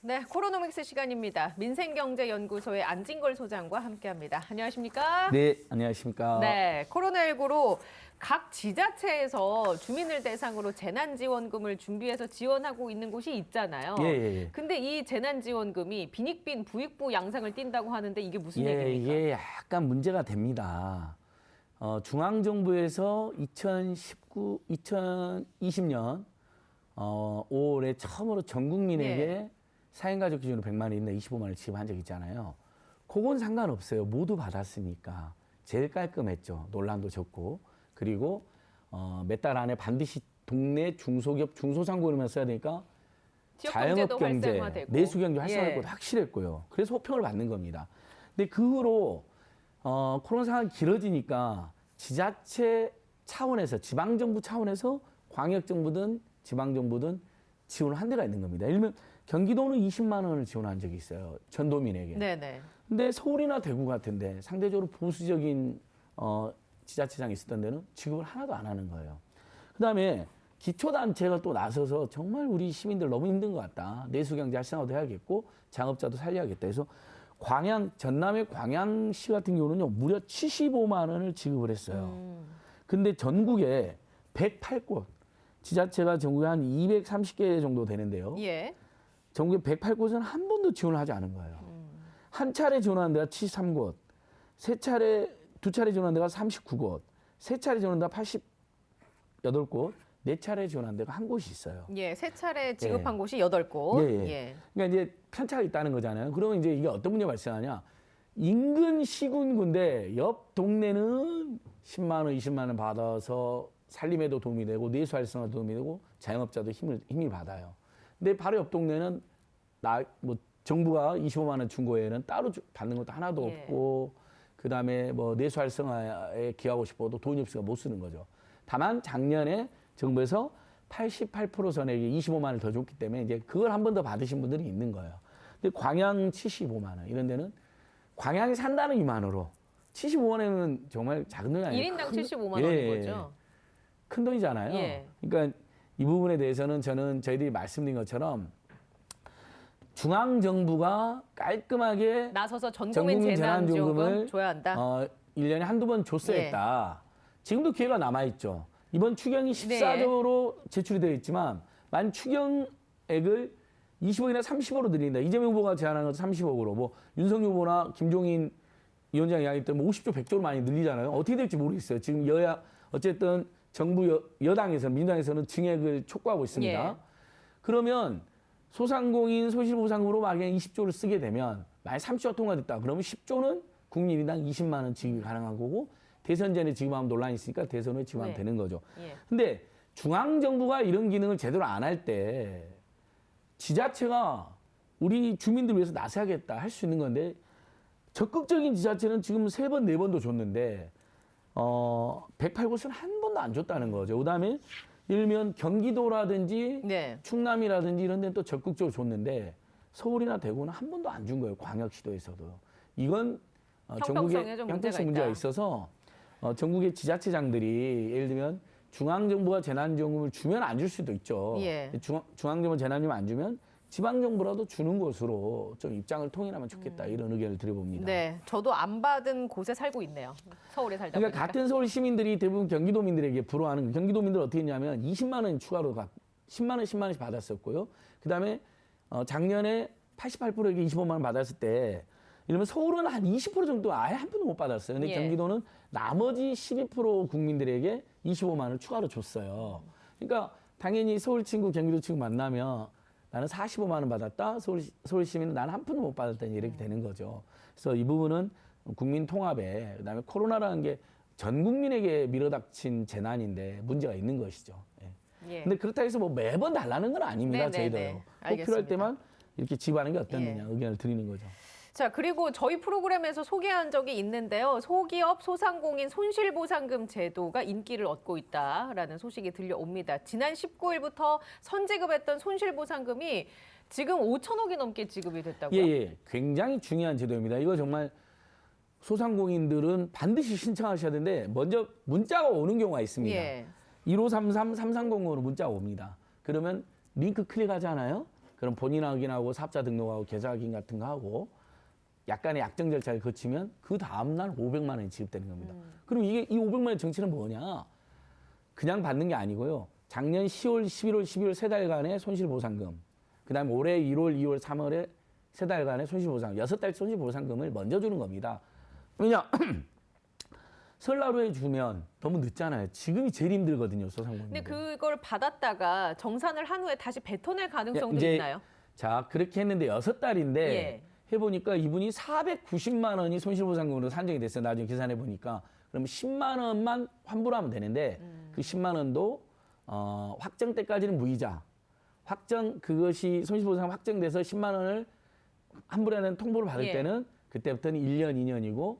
네, 코로노믹스 시간입니다. 민생경제연구소의 안진걸 소장과 함께합니다. 안녕하십니까? 네, 안녕하십니까? 네, 코로나19로 각 지자체에서 주민을 대상으로 재난지원금을 준비해서 지원하고 있는 곳이 있잖아요. 예. 근데 이 재난지원금이 빈익빈 부익부 양상을 띈다고 하는데 이게 무슨 예, 얘기입니까? 이게 약간 문제가 됩니다. 중앙정부에서 2020년 5월에 처음으로 전 국민에게 네. 4인 가족 기준으로 100만 원 이내 25만 원 지급한 적 있잖아요. 그건 상관없어요. 모두 받았으니까. 제일 깔끔했죠. 논란도 적고. 그리고 몇 달 안에 반드시 동네 중소기업, 중소상공인만 써야 되니까 자영업경제, 활성화되고. 내수경제 활성화할 예. 것도 확실했고요. 그래서 호평을 받는 겁니다. 근데 그 후로 코로나 상황이 길어지니까 지자체 차원에서, 지방정부 차원에서 광역정부든 지방정부든 지원을 한 데가 있는 겁니다. 예를 들면 경기도는 20만 원을 지원한 적이 있어요. 전도민에게. 네네. 근데 서울이나 대구 같은데 상대적으로 보수적인 지자체장이 있었던 데는 지급을 하나도 안 하는 거예요. 그다음에 기초단체가 또 나서서 정말 우리 시민들 너무 힘든 것 같다. 내수경제 활성화도 해야겠고 자영업자도 살려야겠다. 그래서 전남의 광양시 같은 경우는요. 무려 75만 원을 지급을 했어요. 근데 전국에 108곳, 지자체가 전국에 한 230개 정도 되는데요. 예. 전국에 108곳은 한 번도 지원을 하지 않은 거예요. 한 차례 지원한 데가 73곳, 두 차례 지원한 데가 39곳, 세 차례 지원한 데가 88곳, 네 차례 지원한 데가 한 곳이 있어요. 예, 세 차례 지급한 예. 곳이 8곳. 예. 그러니까 이제 편차가 있다는 거잖아요. 그러면 이제 이게 어떤 문제가 발생하냐? 인근 시군구인데 옆 동네는 10만 원, 20만 원 받아서 살림에도 도움이 되고 내수 활성화도 도움이 되고 자영업자도 힘이 받아요. 근데 바로 옆 동네는 정부가 25만 원 준 거에는 따로 받는 것도 하나도 예. 없고 그다음에 내수 활성화에 기여하고 싶어도 돈이 없으니까 못 쓰는 거죠. 다만 작년에 정부에서 88% 전액에 25만 원을 더 줬기 때문에 이제 그걸 한 번 더 받으신 분들이 있는 거예요. 근데 광양 75만 원 이런 데는 광양에 산다는 이만으로 75만 원은 정말 작은 돈이 아니에요. 1인당 75만 원인 거죠. 큰 돈이잖아요. 예. 그러니까 이 부분에 대해서는 저희들이 말씀드린 것처럼 중앙정부가 깔끔하게 나서서 전 전 국민 국민 재난지원금 재난지원금을 줘야 한다. 1년에 한두 번 줬어야 예. 했다. 지금도 기회가 남아있죠. 이번 추경이 14조로 제출이 되어 있지만 만 추경액을 20억이나 30억으로 늘린다. 이재명 후보가 제안한 것도 30억으로 윤석열 후보나 김종인 위원장이 이야기했던 50조, 100조로 많이 늘리잖아요. 어떻게 될지 모르겠어요. 지금 어쨌든 정부 여당에서는 민주당에서는 증액을 촉구하고 있습니다. 예. 그러면 소상공인 소실보상으로 만약에 20조를 쓰게 되면 만약 30조가 통과됐다. 그러면 10조는 국민인당 20만 원 지급이 가능한 거고 대선 전에 지급하면 논란이 있으니까 대선 후에 지급하면 네. 되는 거죠. 예. 근데 중앙정부가 이런 기능을 제대로 안 할 때 지자체가 우리 주민들 위해서 나서야겠다 할 수 있는 건데 적극적인 지자체는 지금 3번, 4번도 줬는데 108곳은 한 번도 안 줬다는 거죠. 그다음에 예를 들면 경기도라든지 네. 충남이라든지 이런 데는 또 적극적으로 줬는데 서울이나 대구는 한 번도 안 준 거예요. 광역시도에서도. 이건 전국에 좀 형평성 문제가 있어서 전국의 지자체장들이 예를 들면 중앙정부가 재난지원금을 주면 안 줄 수도 있죠. 예. 중앙정부 재난지원금 안 주면 지방정부라도 주는 것으로 좀 입장을 통일하면 좋겠다 이런 의견을 드려봅니다. 네, 저도 안 받은 곳에 살고 있네요. 서울에 살다 그러니까 보니까. 같은 서울 시민들이 대부분 경기도민들에게 불어하는 경기도민들 어떻게 했냐면 20만 원 추가로 10만 원, 10만 원씩 받았었고요. 그다음에 작년에 88%에게 25만 원 받았을 때 이러면 서울은 한 20% 정도 아예 한 푼도 못 받았어요. 근데 예. 경기도는 나머지 12% 국민들에게 25만 원을 추가로 줬어요. 그러니까 당연히 서울 친구, 경기도 친구 만나면 나는 45만 원 받았다. 서울 시민은 나는 한 푼도 못 받았다. 이렇게 되는 거죠. 그래서 이 부분은 국민 통합에 그다음에 코로나라는 게 전 국민에게 밀어닥친 재난인데 문제가 있는 것이죠. 예. 예. 근데 그렇다 해서 매번 달라는 건 아닙니다. 네네네. 저희도요. 꼭 알겠습니다. 필요할 때만 이렇게 지급하는 게 어떻느냐 예. 의견을 드리는 거죠. 자, 그리고 저희 프로그램에서 소개한 적이 있는데요. 소기업 소상공인 손실보상금 제도가 인기를 얻고 있다라는 소식이 들려옵니다. 지난 19일부터 선지급했던 손실보상금이 지금 5천억이 넘게 지급이 됐다고요? 예. 굉장히 중요한 제도입니다. 이거 정말 소상공인들은 반드시 신청하셔야 되는데 먼저 문자가 오는 경우가 있습니다. 예. 1533-3300으로 문자가 옵니다. 그러면 링크 클릭하잖아요. 그럼 본인 확인하고 사업자 등록하고 계좌 확인 같은 거 하고 약간의 약정 절차를 거치면 그 다음날 500만 원이 지급되는 겁니다. 그럼 이게 이 500만 원의 정체는 뭐냐? 그냥 받는 게 아니고요. 작년 10월, 11월, 12월 세 달간의 손실보상금, 그다음에 올해 1월, 2월, 3월에 세 달간의 손실보상금, 6달 손실보상금을 먼저 주는 겁니다. 왜냐? 설날후에 주면 너무 늦잖아요. 지금이 제일 힘들거든요, 소상공인들. 근데 그걸 받았다가 정산을 한 후에 다시 뱉어낼 가능성도 이제 있나요? 자, 그렇게 했는데 6달인데 예. 해보니까 이분이 490만 원이 손실보상금으로 산정이 됐어요. 나중에 계산해보니까. 그러면 10만 원만 환불하면 를 되는데 그 10만 원도 확정 때까지는 무이자. 그것이 손실보상금 확정돼서 10만 원을 환불하는 통보를 받을 예. 때는 그때부터는 1년, 2년이고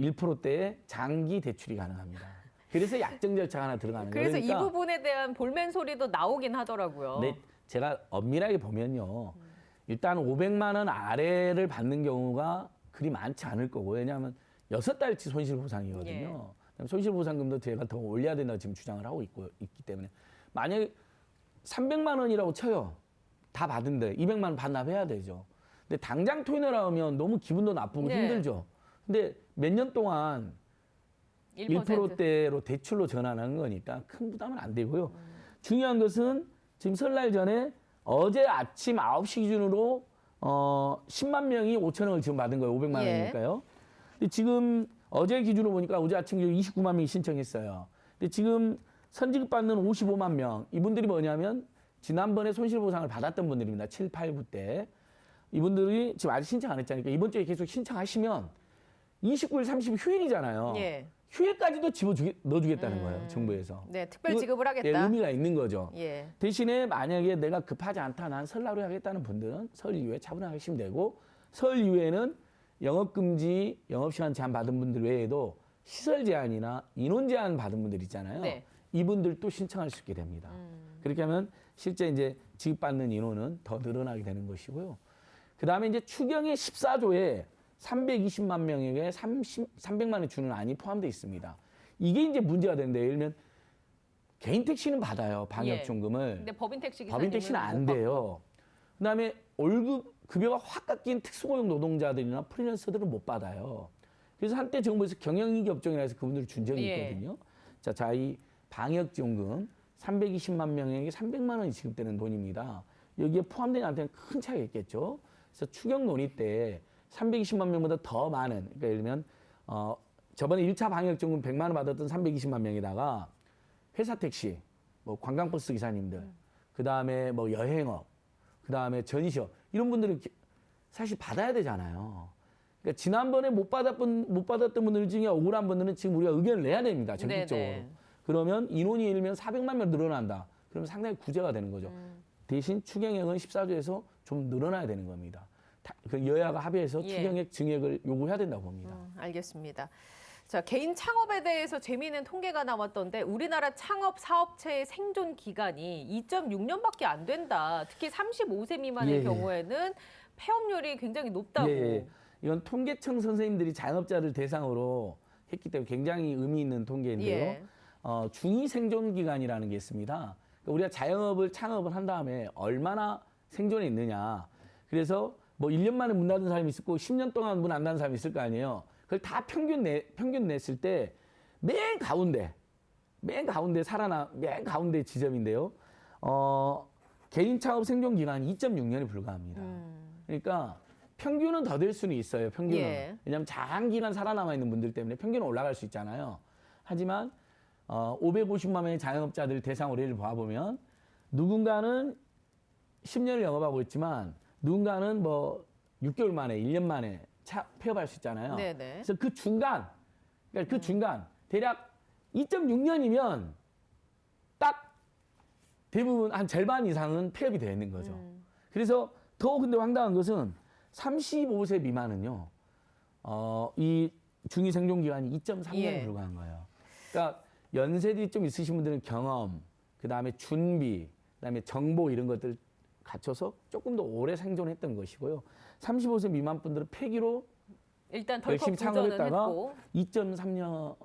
1%대의 장기 대출이 가능합니다. 그래서 약정 절차가 하나 들어가는 거예요. 그래서 그러니까 이 부분에 대한 볼멘 소리도 나오긴 하더라고요. 근데 제가 엄밀하게 보면요. 일단 500만 원 아래를 받는 경우가 그리 많지 않을 거고 왜냐하면 6달치 손실보상이거든요. 그다음에 손실보상금도 제가 더 올려야 된다고 지금 주장을 하고 있기 때문에 만약에 300만 원이라고 쳐요. 다 받은데 200만 원 반납해야 되죠. 근데 당장 토해내라 하면 너무 기분도 나쁘고 네. 힘들죠. 근데 몇 년 동안 1%. 1%대로 대출로 전환하는 거니까 큰 부담은 안 되고요. 중요한 것은 지금 설날 전에 어제 아침 9시 기준으로 10만 명이 5천원을 지금 받은 거예요. 500만 예. 원이니까요. 근데 지금 어제 기준으로 보니까 어제 아침 기준 29만 명이 신청했어요. 근데 지금 선지급 받는 55만 명 이분들이 뭐냐면 지난번에 손실보상을 받았던 분들입니다. 7, 8, 9 때. 이분들이 지금 아직 신청 안 했잖아요. 그러니까 이번 주에 계속 신청하시면 29일, 30일 휴일이잖아요. 예. 휴일까지도 넣어주겠다는 거예요. 정부에서. 네, 특별 지급을 예, 하겠다. 의미가 있는 거죠. 예. 대신에 만약에 내가 급하지 않다, 난 설날후에 하겠다는 분들은 설 이후에 차분하게 하시면 되고 설 이후에는 영업금지, 영업시간 제한 받은 분들 외에도 시설 제한이나 인원 제한 받은 분들 있잖아요. 네. 이분들도 신청할 수 있게 됩니다. 그렇게 하면 실제 이제 지급받는 인원은 더 늘어나게 되는 것이고요. 그 다음에 이제 추경의 14조에 320만 명에게 300만 원 주는 안이 포함되어 있습니다. 이게 이제 문제가 되는데 예를 들면 개인 택시는 받아요. 방역종금을. 근데 법인 택시 기사님은 법인 택시는 안 돼요. 그다음에 월급 급여가 확 깎인 특수고용 노동자들이나 프리랜서들은 못 받아요. 그래서 한때 정부에서 경영이익 업종이라 해서 그분들을 준 적이 예. 있거든요. 자, 이 방역지원금 320만 명에게 300만 원이 지급되는 돈입니다. 여기에 포함된 한테는 큰 차이가 있겠죠. 그래서 추경 논의 때 320만 명보다 더 많은, 그러니까 예를 들면 저번에 1차 방역지원금 100만 원 받았던 320만 명에다가 회사 택시, 뭐 관광버스 기사님들, 그 다음에 뭐 여행업, 그 다음에 전시업 이런 분들은 사실 받아야 되잖아요. 그러니까 지난번에 못 받았던 분들 중에 억울한 분들은 지금 우리가 의견을 내야 됩니다. 전국적으로. 네네. 그러면 인원이 예를 들면 400만 명 늘어난다. 그러면 상당히 구제가 되는 거죠. 대신 추경액은 14조에서 좀 늘어나야 되는 겁니다. 그 여야가 합의해서 예. 추경액 증액을 요구해야 된다고 봅니다. 알겠습니다. 자, 개인 창업에 대해서 재미있는 통계가 나왔던데 우리나라 창업 사업체의 생존 기간이 2.6년밖에 안 된다. 특히 35세 미만의 예. 경우에는 폐업률이 굉장히 높다고. 예. 이건 통계청 선생님들이 자영업자를 대상으로 했기 때문에 굉장히 의미 있는 통계인데요. 예. 중위 생존 기간이라는 게 있습니다. 그러니까 우리가 창업을 한 다음에 얼마나 생존해 있느냐. 그래서 뭐 1년 만에 문 닫은 사람이 있을 거고 10년 동안 문 안 닫은 사람이 있을 거 아니에요. 그걸 다 평균 냈을 때 맨 가운데 맨 가운데 지점인데요. 개인 창업 생존 기간이 2.6년이 불과합니다. 그러니까 평균은 더 될 수는 있어요. 평균은. 예. 왜냐하면 장기간 살아남아 있는 분들 때문에 평균은 올라갈 수 있잖아요. 하지만 550만 명의 자영업자들 대상으로 예를 봐보면 누군가는 10년을 영업하고 있지만 누군가는 뭐 6개월 만에 1년 만에 폐업할 수 있잖아요. 네네. 그래서 그 중간 대략 2.6년이면 딱 대부분 한 절반 이상은 폐업이 되어 있는 거죠. 그래서 더 근데 황당한 것은 35세 미만은요. 이 중위 생존 기간이 2.3년에 예. 불과한 거예요. 그러니까 연세들이 좀 있으신 분들은 경험, 그다음에 준비, 그다음에 정보 이런 것들 갖춰서 조금 더 오래 생존했던 것이고요. 35세 미만 분들은 폐기로 일단 덜컥 열심히 도전은 창업했다가 했고. 2.3년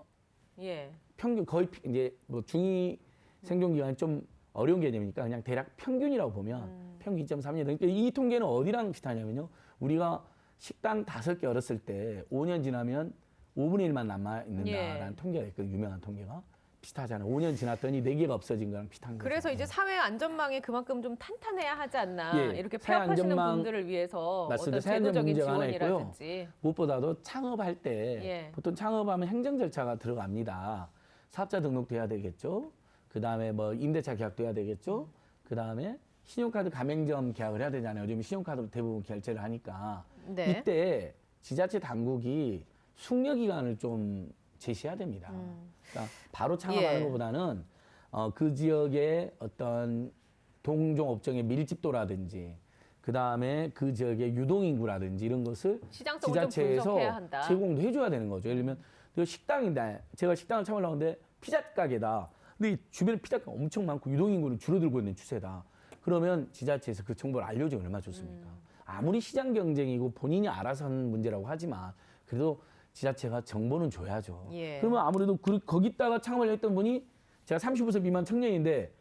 예. 평균 거의 이제 뭐 중위 생존 기간이 좀 어려운 개념이니까 그냥 대략 평균이라고 보면 평균 2.3년. 그러니까 이 통계는 어디랑 비슷하냐면요. 우리가 식당 5개 열었을 때 5년 지나면 5분의 1만 남아있는다라는 예. 통계가 있거든요. 유명한 통계가. 비슷하잖아요. 5년 지났더니 4개가 없어진 거랑 비슷한 거죠. 그래서 이제 사회 안전망이 그만큼 좀 탄탄해야 하지 않나. 예, 이렇게 사회 폐업하시는 안전망 분들을 위해서 맞습니다. 어떤 사회 안전 제도적인 문제가 하나 있고요. 지원이라든지. 무엇보다도 창업할 때 예. 보통 창업하면 행정 절차가 들어갑니다. 사업자 등록돼야 되겠죠. 그다음에 뭐 임대차 계약도 해야 되겠죠. 그다음에 신용카드 가맹점 계약을 해야 되잖아요. 요즘 신용카드로 대부분 결제를 하니까. 네. 이때 지자체 당국이 숙려 기간을 좀 제시해야 됩니다. 그러니까 바로 창업하는 예. 것보다는 그 지역의 어떤 동종 업종의 밀집도라든지 그다음에 그 지역의 유동인구라든지 이런 것을 시장성을 좀 분석해야 지자체에서 한다. 제공도 해줘야 되는 거죠. 예를 들면 그 식당인데 제가 식당을 창업하려고 하는데 피자 가게다. 근데 이 주변에 피자가 엄청 많고 유동인구는 줄어들고 있는 추세다. 그러면 지자체에서 그 정보를 알려주면 얼마나 좋습니까? 아무리 시장 경쟁이고 본인이 알아서 하는 문제라고 하지만 그래도 지자체가 정보는 줘야죠. 예. 그러면 아무래도 거기다가 창업을 했던 분이 제가 35세 미만 청년인데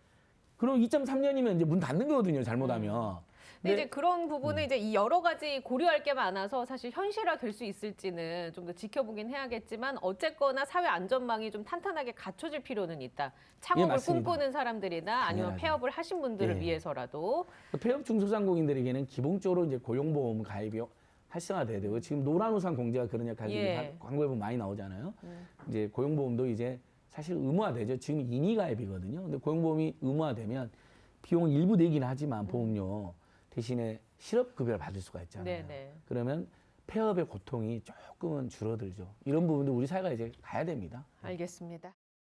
그럼 2.3년이면 이제 문 닫는 거거든요. 잘못하면. 근데 이제 그런 부분은 이제 이 여러 가지 고려할 게 많아서 사실 현실화 될 수 있을지는 좀 더 지켜보긴 해야겠지만 어쨌거나 사회 안전망이 좀 탄탄하게 갖춰질 필요는 있다. 창업을 맞습니다. 꿈꾸는 사람들이나 아니면 당연하죠. 폐업을 하신 분들을 예. 위해서라도 폐업 중소상공인들에게는 기본적으로 이제 고용보험 가입이 활성화돼야 되고 지금 노란우산 공제가 그런 역할을 예. 광고에 보면 많이 나오잖아요. 이제 고용보험도 이제 사실 의무화되죠. 지금 인위가입이거든요. 근데 고용보험이 의무화되면 비용은 일부 내긴 하지만 보험료 대신에 실업급여를 받을 수가 있잖아요. 네네. 그러면 폐업의 고통이 조금은 줄어들죠. 이런 부분도 우리 사회가 이제 가야 됩니다. 알겠습니다.